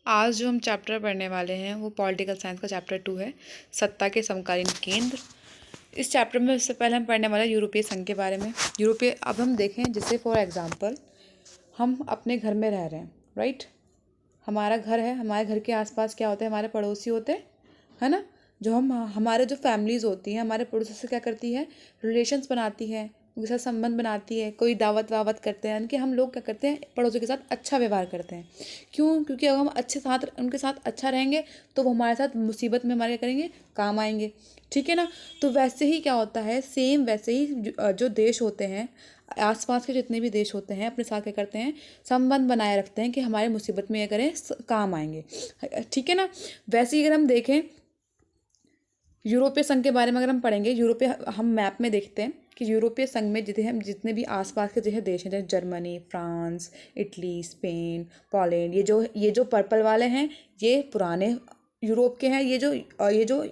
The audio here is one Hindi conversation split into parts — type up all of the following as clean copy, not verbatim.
आज जो हम चैप्टर पढ़ने वाले हैं वो पॉलिटिकल साइंस का चैप्टर 2 है, सत्ता के समकालीन केंद्र। इस चैप्टर में इससे पहले हम पढ़ने वाले हैं यूरोपीय संघ के बारे में। अब हम देखें, जैसे फॉर एग्जांपल हम अपने घर में रह रहे हैं, राइट। हमारा घर है, हमारे घर के आसपास क्या होते हैं, हमारे पड़ोसी होते हैं, है ना। जो हमारे जो फैमिलीज़ होती हैं, हमारे पड़ोसी से क्या करती है, रिलेशंस बनाती है, उनके साथ संबंध बनाती है, कोई दावत वावत करते हैं, यानी कि हम लोग क्या करते हैं, पड़ोसियों के साथ अच्छा व्यवहार करते हैं। क्यों? क्योंकि अगर हम अच्छे साथ उनके साथ अच्छा रहेंगे तो वो हमारे साथ मुसीबत में हमारे क्या करेंगे, काम आएंगे, ठीक है ना। तो वैसे ही क्या होता है, सेम वैसे ही जो देश होते हैं, आसपास के जितने भी देश होते हैं, अपने साथ क्या करते हैं, संबंध बनाए रखते हैं कि हमारे मुसीबत में ये करें, काम आएंगे, ठीक है ना। वैसे ही अगर हम देखें यूरोपीय संघ के बारे में, अगर हम पढ़ेंगे यूरोपीय, हम मैप में देखते हैं कि यूरोपीय संघ में जितने भी आसपास के जो देश हैं, जैसे Germany, France, Italy, Spain, Poland, ये जो पर्पल वाले हैं ये पुराने यूरोप के हैं। ये जो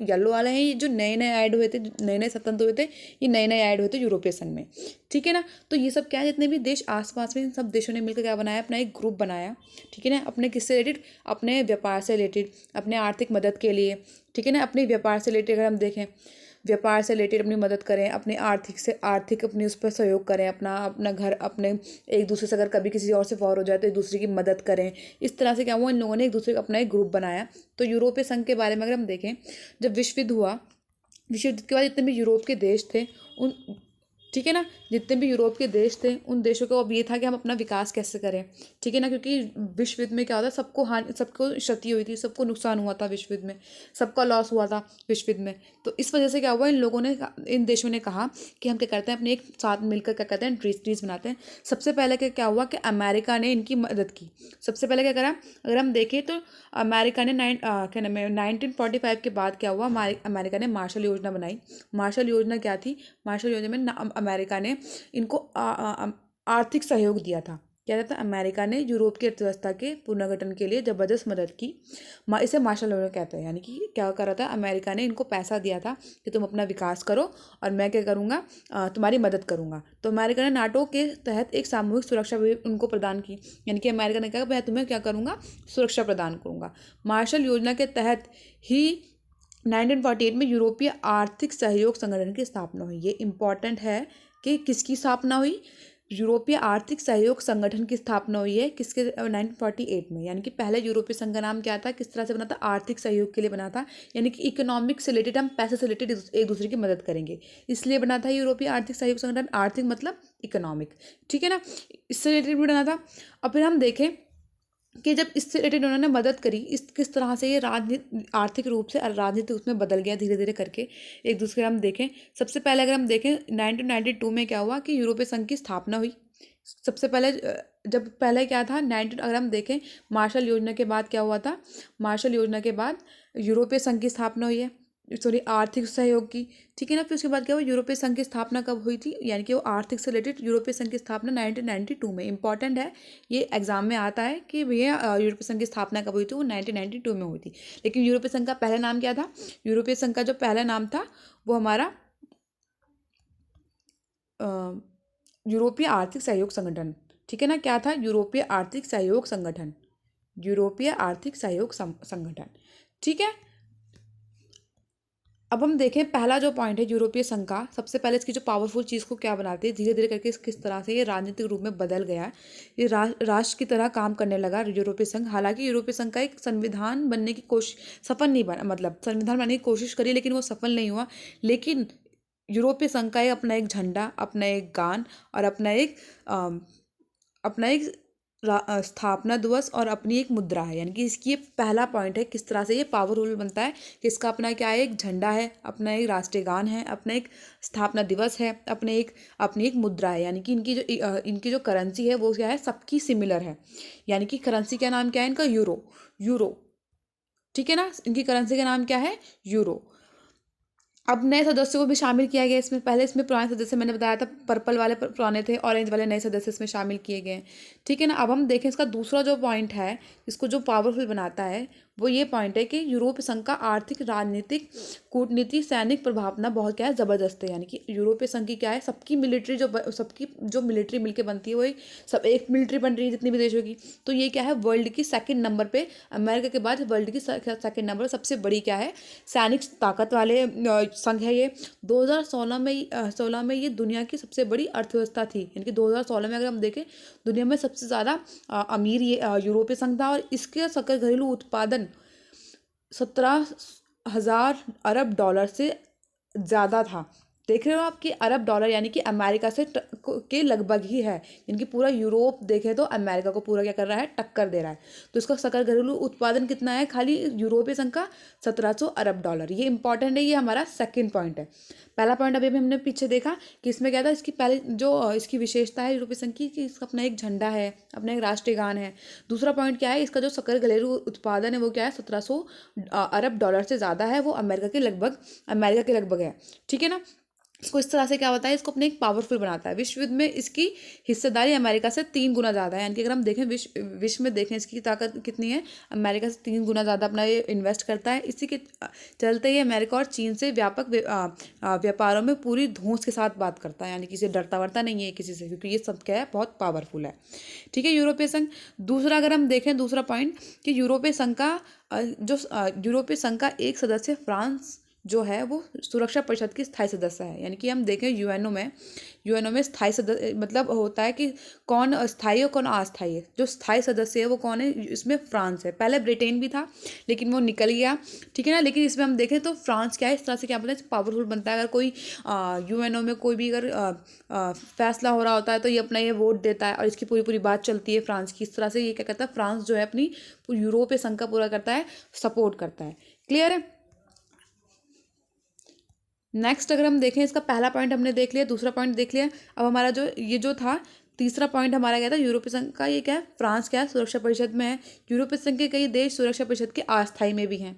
येलो वाले हैं, ये जो नए नए ऐड हुए थे, नए नए स्वतंत्र हुए थे, ये नए नए ऐड हुए थे यूरोपीय संघ में, ठीक है ना। तो ये सब क्या है, जितने भी देश आसपास में, इन सब देशों ने मिलकर क्या बनाया, अपना एक ग्रुप बनाया, ठीक है ना। अपने किससे रिलेटेड, अपने व्यापार से रिलेटेड, अपने आर्थिक मदद के लिए, ठीक है ना। अपने व्यापार से रिलेटेड अगर हम देखें, व्यापार से रिलेटेड अपनी मदद करें, अपने आर्थिक अपने उस पर सहयोग करें, अपना अपना घर, अपने एक दूसरे से अगर कभी किसी और से वॉर हो जाए तो एक दूसरे की मदद करें। इस तरह से क्या हुआ, इन लोगों ने एक दूसरे का अपना एक ग्रुप बनाया। तो यूरोपीय संघ के बारे में अगर हम देखें, जब विश्व युद्ध हुआ, विश्व युद्ध के बाद जितने भी यूरोप के देश थे, उन, ठीक है ना, जितने भी यूरोप के देश थे, उन देशों को अब ये था कि हम अपना विकास कैसे करें, ठीक है ना। क्योंकि विश्व युद्ध में क्या होता, सबको क्षति हुई थी, सबको नुकसान हुआ था विश्व युद्ध में, सबका लॉस हुआ था विश्व युद्ध में। तो इस वजह से क्या हुआ, इन देशों ने कहा कि हम क्या करते हैं, अपने एक साथ मिलकर क्या करते हैं, ट्रीज बनाते हैं। सबसे पहले क्या हुआ कि अमेरिका ने इनकी मदद की। सबसे पहले क्या करा, अगर हम देखें तो अमेरिका ने क्या नाम है, 1945 के बाद क्या हुआ, अमेरिका ने मार्शल योजना बनाई। मार्शल योजना क्या थी, मार्शल योजना में अमेरिका ने इनको आर्थिक सहयोग दिया था। क्या था, अमेरिका ने यूरोप की अर्थव्यवस्था के पुनर्गठन के लिए जबरदस्त मदद की। इसे मार्शल योजना कहते हैं। यानी कि क्या कर रहा था, अमेरिका ने इनको पैसा दिया था कि तुम अपना विकास करो और मैं क्या करूँगा, तुम्हारी मदद करूँगा। तो अमेरिका ने नाटो के तहत एक सामूहिक सुरक्षा भी उनको प्रदान की। यानी कि अमेरिका ने कहा मैं तुम्हें क्या करूँगा, सुरक्षा प्रदान करूँगा। मार्शल योजना के तहत ही 1948 में यूरोपीय आर्थिक सहयोग संगठन की स्थापना हुई। ये इंपॉर्टेंट है कि किसकी स्थापना हुई, यूरोपीय आर्थिक सहयोग संगठन की स्थापना हुई है, किसके, 1948 में। यानी कि पहले यूरोपीय संघ का नाम क्या था, किस तरह से बना था, आर्थिक सहयोग के लिए बना था। यानी कि इकोनॉमिक से रिलेटेड, हम पैसे से रिलेटेड एक दूसरे की मदद करेंगे, इसलिए बना था यूरोपीय आर्थिक सहयोग संगठन। आर्थिक मतलब इकोनॉमिक, ठीक है ना, इससे रिलेटेड भी बना था। और फिर हम देखें कि जब इससे रिलेटेड उन्होंने मदद करी, इस किस तरह से ये आर्थिक रूप से राजनीतिक रूप में बदल गया धीरे धीरे करके एक दूसरे हम देखें। सबसे पहले अगर हम देखें 1992 में क्या हुआ कि यूरोपीय संघ की स्थापना हुई। सबसे पहले जब पहले क्या था, अगर हम देखें मार्शल योजना के बाद क्या हुआ था, मार्शल योजना के बाद यूरोपीय संघ की स्थापना हुई है, सॉरी आर्थिक सहयोग की, ठीक है ना। फिर उसके बाद क्या हुआ, यूरोपीय संघ की स्थापना कब हुई थी, यानी कि वो आर्थिक से रिलेटेड यूरोपीय संघ की स्थापना 1992 में। इंपॉर्टेंट है, ये एग्जाम में आता है कि भैया यूरोपीय संघ की स्थापना कब हुई थी, वो 1992 में हुई थी। लेकिन यूरोपीय संघ का पहला नाम क्या था, यूरोपीय संघ का जो पहला नाम था वो हमारा यूरोपीय आर्थिक सहयोग संगठन, ठीक है ना। क्या था, यूरोपीय आर्थिक सहयोग संगठन, यूरोपीय आर्थिक सहयोग संगठन, ठीक है। अब हम देखें पहला जो पॉइंट है यूरोपीय संघ का, सबसे पहले इसकी जो पावरफुल चीज़ को क्या बनाती है, धीरे धीरे करके किस तरह से ये राजनीतिक रूप में बदल गया है, ये राष्ट्र की तरह काम करने लगा यूरोपीय संघ। हालांकि यूरोपीय संघ का एक संविधान बनने की कोशिश सफल नहीं बना, मतलब संविधान बनने की कोशिश करी लेकिन वो सफल नहीं हुआ। लेकिन यूरोपीय संघ का अपना एक झंडा, अपना एक गान और अपना एक स्थापना दिवस और अपनी एक मुद्रा है। यानी कि इसकी ये पहला पॉइंट है, किस तरह से ये पावरफुल बनता है कि इसका अपना क्या है, एक झंडा है, अपना एक राष्ट्रीय गान है, अपना एक स्थापना दिवस है, अपनी एक मुद्रा है। यानी कि इनकी जो करेंसी है वो क्या है, सबकी सिमिलर है। यानी कि करेंसी का नाम क्या है, इनका यूरो, यूरो, ठीक है ना। इनकी करेंसी का नाम क्या है, यूरो। अब नए सदस्यों को भी शामिल किया गया इसमें। पहले इसमें पुराने सदस्य मैंने बताया था, पर्पल वाले पुराने थे, ऑरेंज वाले नए सदस्य इसमें शामिल किए गए हैं, ठीक है ना। अब हम देखें इसका दूसरा जो पॉइंट है, इसको जो पावरफुल बनाता है वो ये पॉइंट है कि यूरोपीय संघ का आर्थिक, राजनीतिक, कूटनीति, सैनिक प्रभावना बहुत क्या है, ज़बरदस्त है। यानी कि यूरोपीय संघ की क्या है, सबकी मिलिट्री सबकी जो मिलिट्री मिलके बनती है वो सब एक मिलिट्री बन रही है जितनी भी देशों की। तो ये क्या है, वर्ल्ड की सेकंड नंबर पे, अमेरिका के बाद वर्ल्ड की सेकंड नंबर सबसे बड़ी क्या है, सैनिक ताकत वाले संघ है ये। 2016 में ये दुनिया की सबसे बड़ी अर्थव्यवस्था थी। यानी कि 2016 में अगर हम देखें, दुनिया में सबसे ज़्यादा अमीर ये यूरोपीय संघ था, और इसके सकल घरेलू उत्पादन 17,000 अरब डॉलर से ज़्यादा था। देख रहे हो आप कि अरब डॉलर, यानी कि अमेरिका से के लगभग ही है। इनकी पूरा यूरोप देखें तो अमेरिका को पूरा क्या कर रहा है, टक्कर दे रहा है। तो इसका सकल घरेलू उत्पादन कितना है खाली यूरोपीय संघ का, 1700 अरब डॉलर। ये इंपॉर्टेंट है, ये हमारा सेकंड पॉइंट है। पहला पॉइंट अभी भी हमने पीछे देखा कि इसमें क्या था, इसकी पहले जो इसकी विशेषता है यूरोपीय संघ की, कि इसका अपना एक झंडा है, अपना एक राष्ट्रीय गान है। दूसरा पॉइंट क्या है, इसका जो सकल घरेलू उत्पादन है वो क्या है, 1700 अरब डॉलर से ज़्यादा है। वो अमेरिका के लगभग है। ठीक है ना। इसको इस तरह से क्या होता है, इसको अपने एक पावरफुल बनाता है। विश्व युद्ध में इसकी हिस्सेदारी अमेरिका से 3 गुना ज़्यादा है। यानी कि अगर हम देखें विश्व में देखें इसकी ताकत कितनी है, अमेरिका से 3 गुना ज़्यादा अपना ये इन्वेस्ट करता है। इसी के चलते ही अमेरिका और चीन से व्यापक व्यापारों में पूरी धौंस के साथ बात करता है। यानी कि इसे डरता वरता नहीं है किसी से, क्योंकि ये सब क्या है, बहुत पावरफुल है। ठीक है, यूरोपीय संघ। दूसरा अगर हम देखें, दूसरा पॉइंट कि यूरोपीय संघ का एक सदस्य फ्रांस जो है वो सुरक्षा परिषद की स्थायी सदस्य है। यानी कि हम देखें यूएनओ में स्थायी सदस्य मतलब होता है कि कौन स्थायी और कौन अस्थायी है। जो स्थायी सदस्य है वो कौन है, इसमें फ्रांस है। पहले ब्रिटेन भी था लेकिन वो निकल गया। ठीक है ना। लेकिन इसमें हम देखें तो फ्रांस क्या है, इस तरह से क्या बोलते हैं, पावरफुल बनता है। अगर कोई यूएनओ में कोई भी अगर फैसला हो रहा होता है तो ये अपना ये वोट देता है, और इसकी पूरी पूरी बात चलती है फ्रांस की। इस तरह से ये क्या करता है, फ्रांस जो है अपनी यूरोपीय संघ का पूरा करता है, सपोर्ट करता है। क्लियर है। नेक्स्ट अगर हम देखें, इसका पहला पॉइंट हमने देख लिया, दूसरा पॉइंट देख लिया। अब हमारा जो था तीसरा पॉइंट हमारा क्या था, यूरोपीय संघ का ये क्या है, फ्रांस क्या है, सुरक्षा परिषद में है। यूरोपीय संघ के कई देश सुरक्षा परिषद के अस्थायी में भी हैं।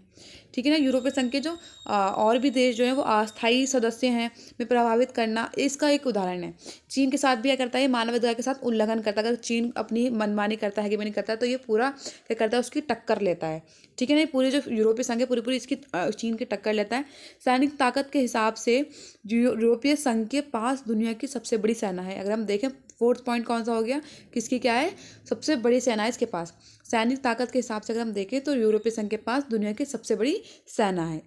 ठीक है ना। यूरोपीय संघ के जो और भी देश जो हैं वो अस्थायी सदस्य हैं में प्रभावित करना, इसका एक उदाहरण है। चीन के साथ भी क्या करता है, मानवाधिकार के साथ उल्लंघन करता है। अगर चीन अपनी मनमानी करता है कि नहीं करता है, तो ये पूरा क्या करता है, उसकी टक्कर लेता है। ठीक है ना। पूरी जो यूरोपीय संघ है पूरी इसकी चीन की टक्कर लेता है। सैनिक ताकत के हिसाब से यूरोपीय संघ के पास दुनिया की सबसे बड़ी सेना है। अगर हम देखें, फोर्थ पॉइंट कौन सा हो गया, किसकी क्या है, सबसे बड़ी सेना है इसके पास। सैनिक ताकत के हिसाब से अगर हम देखें तो यूरोपीय संघ के पास दुनिया की सबसे बड़ी सेना है।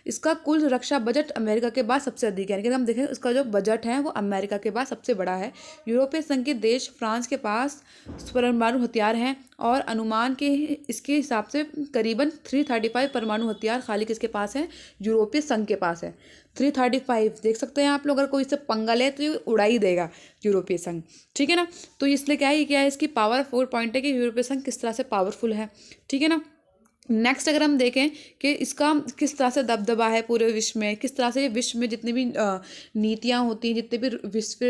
इसका कुल रक्षा बजट अमेरिका के बाद सबसे अधिक है। यानी कि हम देखें, इसका जो बजट है वो अमेरिका के बाद सबसे बड़ा है। यूरोपीय संघ के देश फ्रांस के पास परमाणु हथियार हैं, और अनुमान के इसके हिसाब से करीबन 335 परमाणु हथियार खाली किसके पास है, यूरोपीय संघ के पास है। 335 देख सकते हैं आप लोग, अगर कोई इससे पंगा ले तो ये उड़ा ही देगा यूरोपीय संघ। ठीक है ना। तो इसलिए क्या है इसकी पावर 4 पॉइंट है कि यूरोपीय संघ किस तरह से पावरफुल है। ठीक है ना। नेक्स्ट अगर हम देखें कि इसका किस तरह से दबदबा है पूरे विश्व में, किस तरह से विश्व में जितनी भी नीतियाँ होती हैं, जितने भी विश्व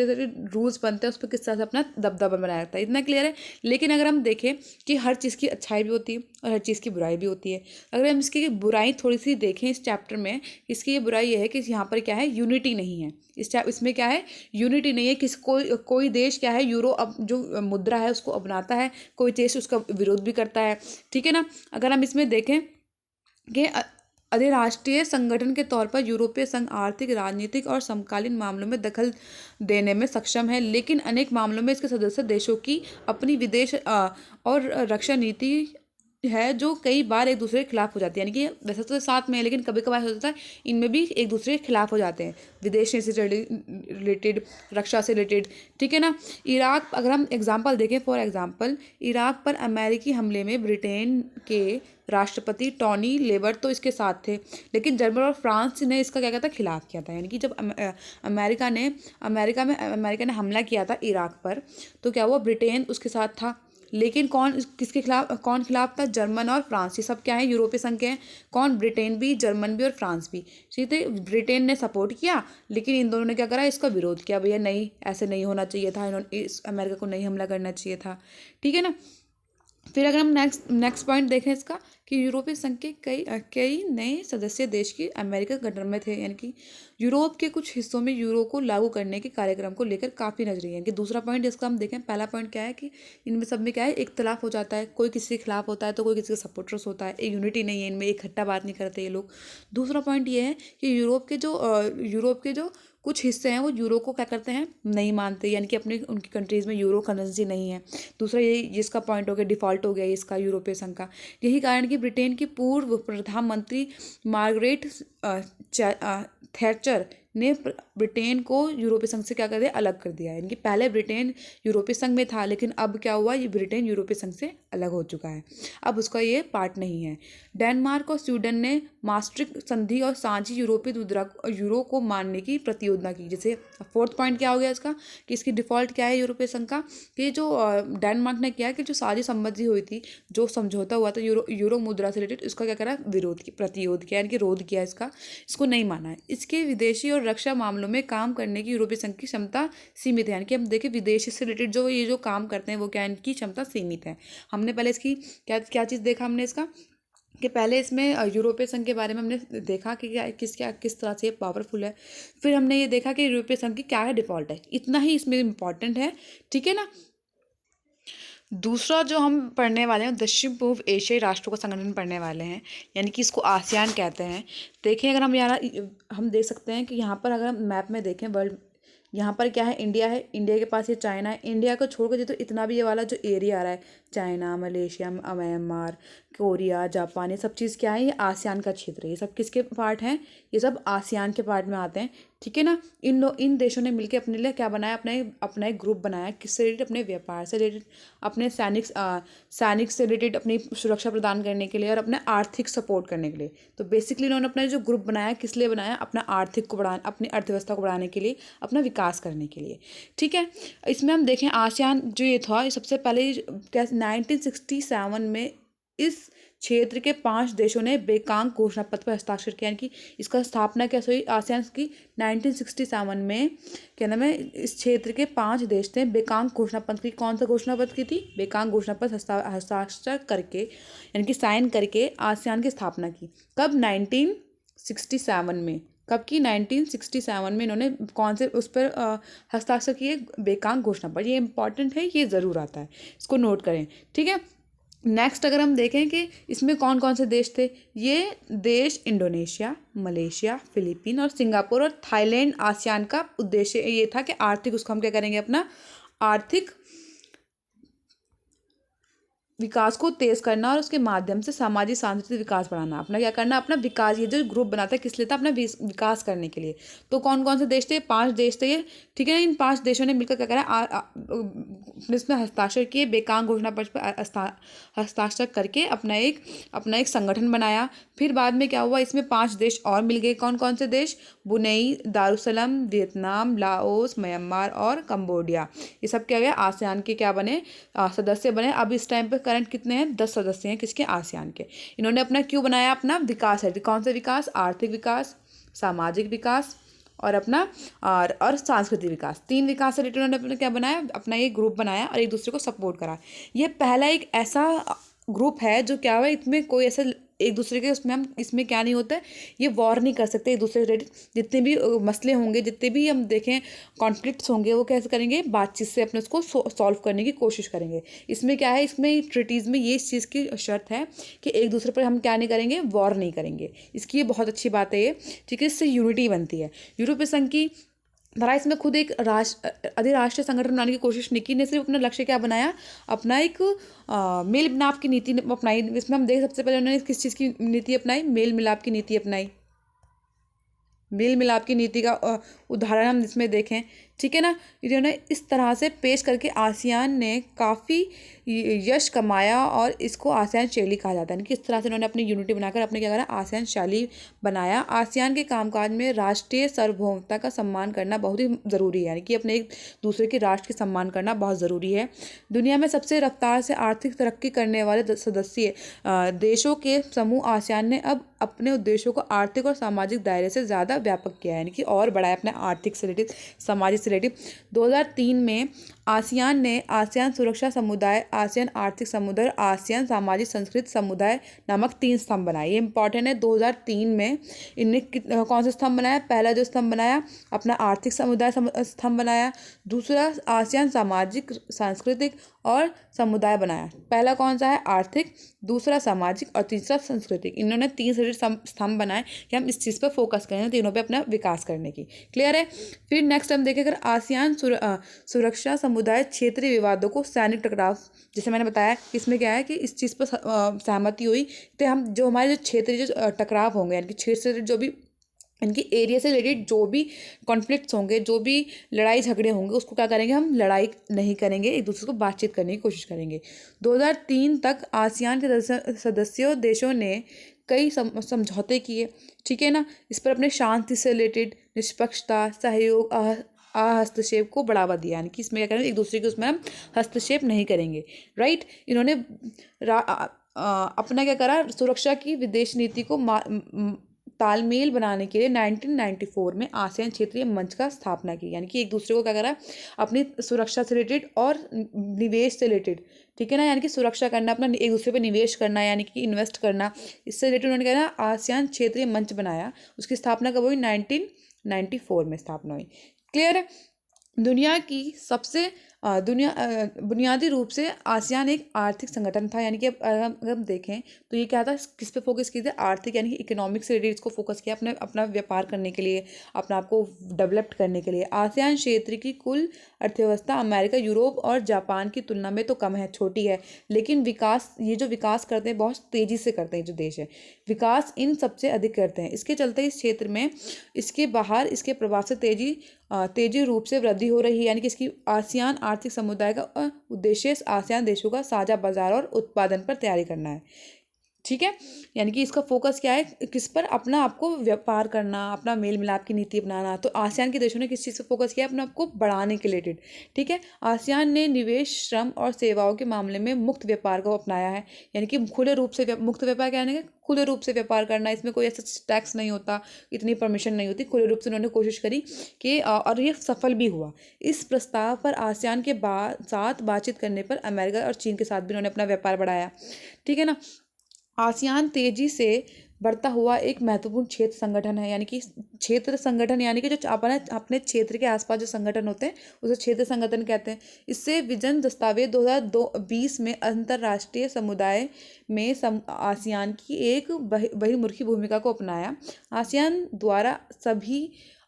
रूल्स बनते हैं, उस पर किस तरह से अपना दबदबा बनाया जाता है, इतना क्लियर है। लेकिन अगर हम देखें कि हर चीज़ की अच्छाई भी होती है और हर चीज़ की बुराई भी होती है। अगर हम इसकी बुराई थोड़ी सी देखें इस चैप्टर में, इसकी ये बुराई ये है कि यहाँ पर क्या है, यूनिटी नहीं है। इसमें क्या है, यूनिटी नहीं है। कोई देश क्या है, यूरो अब जो मुद्रा है उसको अपनाता है, कोई देश उसका विरोध भी करता है। ठीक है ना। अगर हम इसमें देखें कि अधिराष्ट्रीय संगठन के तौर पर यूरोपीय संघ आर्थिक, राजनीतिक और समकालीन मामलों में दखल देने में सक्षम है, लेकिन अनेक मामलों में इसके सदस्य देशों की अपनी विदेश और रक्षा नीति है जो कई बार एक दूसरे के खिलाफ हो जाती है। यानी कि वैसे तो साथ में है, लेकिन कभी कभार हो जाता है इनमें भी एक दूसरे के खिलाफ हो जाते हैं, विदेश से रिलेटेड, रक्षा से रिलेटेड। ठीक है ना। इराक अगर हम एग्जांपल देखें, फॉर एग्जांपल इराक पर अमेरिकी हमले में ब्रिटेन के राष्ट्रपति टॉनी लेबर तो इसके साथ थे, लेकिन जर्मन और फ्रांस ने इसका क्या कहता है, खिलाफ किया था। यानी कि जब अमेरिका ने हमला किया था इराक पर, तो क्या हुआ, ब्रिटेन उसके साथ था। लेकिन कौन खिलाफ था, जर्मन और फ्रांस। ये सब क्या है, यूरोपीय संघ के हैं। कौन, ब्रिटेन भी, जर्मन भी और फ्रांस भी। सीधे ब्रिटेन ने सपोर्ट किया, लेकिन इन दोनों ने क्या करा, इसका विरोध किया, भैया नहीं, ऐसे नहीं होना चाहिए था, इन्होंने इस अमेरिका को नहीं हमला करना चाहिए था। ठीक है ना। फिर अगर हम नेक्स्ट पॉइंट देखें इसका, कि यूरोपीय संघ के कई नए सदस्य देश की अमेरिका गठबंधन में थे, यानी कि यूरोप के कुछ हिस्सों में यूरो को लागू करने के कार्यक्रम को लेकर काफ़ी नजरिए हैं। कि दूसरा पॉइंट इसका हम देखें, पहला पॉइंट क्या है कि इनमें सब में क्या है, इख्तलाफ हो जाता है, कोई किसी के खिलाफ होता है तो कोई किसी का सपोर्टर्स होता है, एक यूनिटी नहीं है इनमें, इकट्ठा बात नहीं करते ये लोग। दूसरा पॉइंट ये है कि यूरोप के जो कुछ हिस्से हैं वो यूरो को क्या करते हैं, नहीं मानते, यानी कि अपने उनकी कंट्रीज़ में यूरो करेंसी नहीं है। दूसरा ये जिसका पॉइंट हो गया, डिफ़ॉल्ट हो गया इसका यूरोपीय संघ का। यही कारण कि ब्रिटेन की पूर्व प्रधानमंत्री मार्गरेट थैचर ने ब्रिटेन को यूरोपीय संघ से क्या कर दिया, अलग कर दिया है। यानी कि पहले ब्रिटेन यूरोपीय संघ में था, लेकिन अब क्या हुआ, ये ब्रिटेन यूरोपीय संघ से अलग हो चुका है, अब उसका ये पार्ट नहीं है। डेनमार्क और स्वीडन ने मास्ट्रिक्ट संधि और साझी यूरोपीय मुद्रा यूरो को मानने की प्रतियोजना की। जैसे फोर्थ पॉइंट क्या हो गया इसका, कि इसकी डिफ़ॉल्ट क्या है यूरोपीय संघ का, कि जो डेनमार्क ने किया कि जो साझी संबंधी हुई थी, जो समझौता हुआ था यूरो मुद्रा से रिलेटेड, इसका क्या करा, विरोध की प्रतिरोध किया, यानी कि रोध किया इसको नहीं माना है। इसके विदेशी और रक्षा मामलों में काम करने की यूरोपीय संघ की क्षमता सीमित है। यानी कि हम देखें विदेश से रिलेटेड जो काम करते हैं वो क्या, इनकी क्षमता सीमित है। हमने पहले इसकी क्या चीज़ देखा हमने इसका, कि पहले इसमें यूरोपीय संघ के बारे में हमने देखा कि किस तरह से ये पावरफुल है। फिर हमने ये देखा कि यूरोपीय संघ की क्या है, डिफ़ॉल्ट है। इतना ही इसमें इम्पॉर्टेंट है, ठीक है ना। दूसरा जो हम पढ़ने वाले हैं, दक्षिण पूर्व एशियाई राष्ट्रों का संगठन पढ़ने वाले हैं, यानी कि इसको आसियान कहते हैं। देखिए अगर हम देख सकते हैं कि यहाँ पर अगर हम मैप में देखें वर्ल्ड, यहाँ पर क्या है, इंडिया है, इंडिया के पास ये चाइना है। इंडिया को छोड़कर तो इतना भी ये वाला जो एरिया आ रहा है, China, Malaysia, Myanmar, Korea, Japan, ये सब चीज़ क्या है, ये आसियान का क्षेत्र है। ये सब किसके पार्ट हैं, ये सब आसियान के पार्ट में आते हैं, ठीक है ना। इन देशों ने मिलकर अपने लिए क्या बनाया, अपना एक ग्रुप बनाया, किससे रिलेटेड, अपने व्यापार से रिलेटेड, अपने सैनिक से रिलेटेड, अपनी सुरक्षा प्रदान करने के लिए और अपने आर्थिक सपोर्ट करने के लिए। तो बेसिकली उन्होंने अपना जो ग्रुप बनाया किस लिए बनाया, अपना आर्थिक को बढ़ाने, अपनी अर्थव्यवस्था को बढ़ाने के लिए, अपना विकास करने के लिए, ठीक है। इसमें हम देखें आसियान जो ये था, ये सबसे पहले 1967 में इस क्षेत्र के 5 देशों ने बेकांग घोषणा पत्र पर हस्ताक्षर किया। यानी कि इसका स्थापना कैसे हुई, आसियान की 1967 में, क्या नाम है, इस क्षेत्र के 5 देश थे, बेकांग घोषणा पत्र की, कौन सा घोषणा पत्र की थी, बेकांग घोषणा पत्र हस्ताक्षर करके, यानी कि साइन करके आसियान की स्थापना की। कब, 1967 में। कब की, 1967 में इन्होंने कौन से उस पर हस्ताक्षर किए, बेकांग घोषणा पर। ये इंपॉर्टेंट है, ये ज़रूर आता है, इसको नोट करें, ठीक है। नेक्स्ट अगर हम देखें कि इसमें कौन कौन से देश थे, ये देश इंडोनेशिया, मलेशिया, फिलीपीन और सिंगापुर और थाईलैंड। आसियान का उद्देश्य ये था कि आर्थिक, उसको हम क्या करेंगे, अपना आर्थिक विकास को तेज करना और उसके माध्यम से सामाजिक सांस्कृतिक विकास बढ़ाना। अपना क्या करना, अपना विकास, ये जो ग्रुप बनाता है किस लिए था, अपना विकास करने के लिए। तो कौन कौन से देश थे, 5 देश थे ये, ठीक है ना। इन 5 देशों ने मिलकर क्या करा, इसमें हस्ताक्षर किए, बेकांग घोषणा पत्र पर हस्ताक्षर करके अपना एक संगठन बनाया। फिर बाद में क्या हुआ, इसमें 5 देश और मिल गए। कौन कौन से देश, Brunei, Darussalam, Vietnam, Laos, Myanmar और कंबोडिया। ये सब क्या गया, आसियान के क्या बने, सदस्य बने। अब इस टाइम पे करंट कितने हैं, 10 सदस्य हैं, किसके, आसियान के। इन्होंने अपना क्यों बनाया, अपना विकास है, कौन सा विकास, आर्थिक विकास, सामाजिक विकास और अपना और सांस्कृतिक विकास। 3 विकास से रिलेटेड उन्होंने अपना क्या बनाया, अपना एक ग्रुप बनाया और एक दूसरे को सपोर्ट करा। ये पहला एक ऐसा ग्रुप है जो क्या हुआ, इसमें कोई ऐसे एक दूसरे के, उसमें हम इसमें क्या नहीं होता है, ये वॉर नहीं कर सकते एक दूसरे से रिलेटेड। जितने भी मसले होंगे, जितने भी हम देखें कॉन्फ्लिक्ट्स होंगे, वो कैसे करेंगे, बातचीत से अपने उसको सॉल्व करने की कोशिश करेंगे। इसमें क्या है, इसमें ट्रीटीज़ में ये इस चीज़ की शर्त है कि एक दूसरे पर हम क्या नहीं करेंगे, वॉर नहीं करेंगे। इसकी ये बहुत अच्छी बात है ये, ठीक है। इससे यूनिटी बनती है। यूरोपीय संघ की तरह इसमें खुद एक अधिराष्ट्रीय संगठन बनाने की कोशिश नहीं की, ने सिर्फ अपना लक्ष्य क्या बनाया, अपना एक मेल मिलाप की नीति अपनाई। इसमें हम देख, सबसे पहले उन्होंने किस चीज़ की नीति अपनाई, मेल मिलाप की नीति अपनाई। मेल मिलाप की नीति का उदाहरण हम इसमें देखें, ठीक है ना। इन्होंने इस तरह से पेश करके आसियान ने काफ़ी यश कमाया और इसको आसियान शैली कहा जाता है। किस तरह से उन्होंने अपनी यूनिटी बनाकर अपने क्या करा, आसियान शैली बनाया। आसियान के कामकाज में राष्ट्रीय सार्वभौमता का सम्मान करना बहुत ही ज़रूरी है, यानी कि अपने एक दूसरे के राष्ट्र के सम्मान करना बहुत ज़रूरी है। दुनिया में सबसे रफ्तार से आर्थिक तरक्की करने वाले सदस्य देशों के समूह आसियान ने अब अपने उद्देश्यों को आर्थिक और सामाजिक दायरे से ज़्यादा व्यापक किया है, यानी कि और बढ़ाया अपने आर्थिक से रिलेटेड, सामाजिक से रिलेटेड। 2003 में आसियान ने आसियान सुरक्षा समुदाय, आसियान आर्थिक समुदाय, आसियान सामाजिक संस्कृत समुदाय नामक 3 स्तंभ बनाए। ये इंपॉर्टेंट है। 2003 में इनने कौन सा स्तंभ बनाया? पहला जो स्तंभ बनाया अपना आर्थिक समुदाय स्तंभ बनाया, दूसरा आसियान सामाजिक सांस्कृतिक और समुदाय बनाया। पहला कौन सा है? आर्थिक, दूसरा सामाजिक और तीसरा सांस्कृतिक। इन्होंने 3 स्तंभ बनाए कि हम इस चीज़ पर फोकस करें, तीनों पे अपना विकास करने की। क्लियर है। फिर नेक्स्ट हम देखें, अगर आसियान सुरक्षा समुदाय क्षेत्रीय विवादों को सैनिक टकराव, जैसे मैंने बताया इसमें क्या है कि इस चीज़ पर सहमति हुई तो हम जो हमारे जो क्षेत्रीय जो टकराव होंगे, यानी कि क्षेत्र से जो भी इनकी एरिया से रिलेटेड जो भी कॉन्फ्लिक्ट्स होंगे, जो भी लड़ाई झगड़े होंगे, उसको क्या करेंगे? हम लड़ाई नहीं करेंगे, एक दूसरे को बातचीत करने की कोशिश करेंगे। 2003 तक आसियान के सदस्यों देशों ने कई समझौते किए, ठीक है ना। इस पर अपने शांति से रिलेटेड, निष्पक्षता, सहयोग, हस्तक्षेप को बढ़ावा दिया, यानी कि इसमें क्या करेंगे? एक दूसरे के उसमें हम हस्तक्षेप नहीं करेंगे, राइट। इन्होंने अपना क्या करा? सुरक्षा की विदेश नीति को तालमेल बनाने के लिए 1994 में आसियान क्षेत्रीय मंच का स्थापना की, यानी कि एक दूसरे को क्या करा? अपनी सुरक्षा से रिलेटेड और निवेश से रिलेटेड, ठीक है ना, यानी कि सुरक्षा करना, अपना एक दूसरे पे निवेश करना, यानी कि इन्वेस्ट करना, इससे रिलेटेड उन्होंने क्या करा? आसियान क्षेत्रीय मंच बनाया। उसकी स्थापना कब हुई? 1994 में स्थापना हुई। क्लियर है। दुनिया की सबसे बुनियादी रूप से आसियान एक आर्थिक संगठन था, यानी कि अगर हम देखें तो ये क्या था? किस पे फोकस किया था? आर्थिक, यानी कि इकोनॉमिक से रिलेटेड इसको फोकस किया, अपना व्यापार करने के लिए, अपना आपको डेवलप करने के लिए। आसियान क्षेत्र की कुल अर्थव्यवस्था अमेरिका, यूरोप और जापान की तुलना में तो कम है, छोटी है, लेकिन विकास, ये जो विकास करते हैं बहुत तेज़ी से करते हैं, जो देश है विकास इन सबसे अधिक करते हैं। इसके चलते इस क्षेत्र में इसके बाहर इसके प्रभाव से तेजी रूप से वृद्धि हो रही है, यानी कि इसकी आसियान आर्थिक समुदाय का उद्देश्य आसियान देशों का साझा बाजार और उत्पादन पर तैयारी करना है, ठीक है। यानी कि इसका फोकस क्या है? किस पर? अपना आपको व्यापार करना, अपना मेल मिलाप की नीति अपनाना। तो आसियान के देशों ने किस चीज़ पर फोकस किया? अपने आपको बढ़ाने के रिलेटेड, ठीक है। आसियान ने निवेश, श्रम और सेवाओं के मामले में मुक्त व्यापार को अपनाया है, यानी कि खुले रूप से मुक्त व्यापार क्या है? खुले रूप से व्यापार करना, इसमें कोई ऐसा टैक्स नहीं होता, इतनी परमिशन नहीं होती, खुले रूप से उन्होंने कोशिश करी कि और ये सफल भी हुआ। इस प्रस्ताव पर आसियान के साथ बातचीत करने पर अमेरिका और चीन के साथ भी उन्होंने अपना व्यापार बढ़ाया, ठीक है ना। आसियान तेजी से बढ़ता हुआ एक महत्वपूर्ण क्षेत्र संगठन है, यानी कि क्षेत्र संगठन, यानी कि जो अपने क्षेत्र के आसपास जो संगठन होते हैं उसे क्षेत्र संगठन कहते हैं। इससे विजन दस्तावेज 2020 में अंतर्राष्ट्रीय समुदाय में आसियान की एक बहिर्मुखी भूमिका को अपनाया। आसियान द्वारा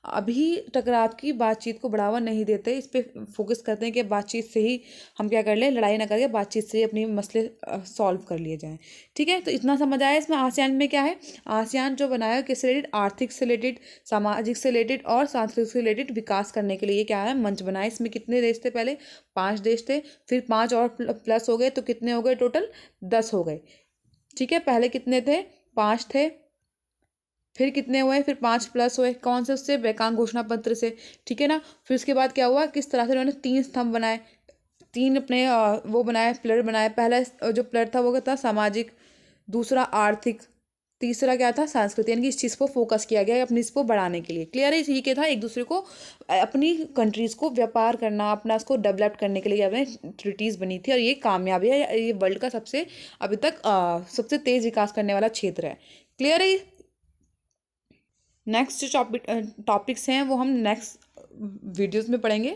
अभी टकराव की बातचीत को बढ़ावा नहीं देते, इस पे फोकस करते हैं कि बातचीत से ही हम क्या कर लें? लड़ाई ना करके बातचीत से ही अपनी मसले सॉल्व कर लिए जाएं, ठीक है। तो इतना समझ आया इसमें आसियान में क्या है? आसियान जो बनाया किससे रिलेटेड? आर्थिक से रिलेटेड, सामाजिक से रिलेटेड और सांस्कृतिक से रिलेटेड विकास करने के लिए क्या है? मंच बनाया। इसमें कितने देश थे? पहले 5 देश थे, फिर 5 और प्लस हो गए, तो कितने हो गए टोटल? 10 हो गए, ठीक है। पहले कितने थे? 5 थे, फिर कितने हुए? फिर 5 प्लस हुए, कौन से? उससे बेकांग घोषणा पत्र से, ठीक है ना। फिर उसके बाद क्या हुआ? किस तरह से उन्होंने 3 स्तंभ बनाए, 3 अपने वो बनाए, पिलर बनाए। पहला जो पिलर था वो क्या था? सामाजिक, दूसरा आर्थिक, तीसरा क्या था? सांस्कृतिक, यानी कि इस चीज़ को फोकस किया गया है अपनी इसको बढ़ाने के लिए। क्लियर है। ये क्या था? एक दूसरे को अपनी कंट्रीज़ को व्यापार करना, अपना इसको डेवलप करने के लिए अपने ट्रीटीज़ बनी थी, और ये कामयाबी है। ये वर्ल्ड का सबसे अभी तक सबसे तेज़ विकास करने वाला क्षेत्र है। क्लियर है। नेक्स्ट जो टॉपिक्स हैं वो हम नेक्स्ट वीडियोस में पढ़ेंगे।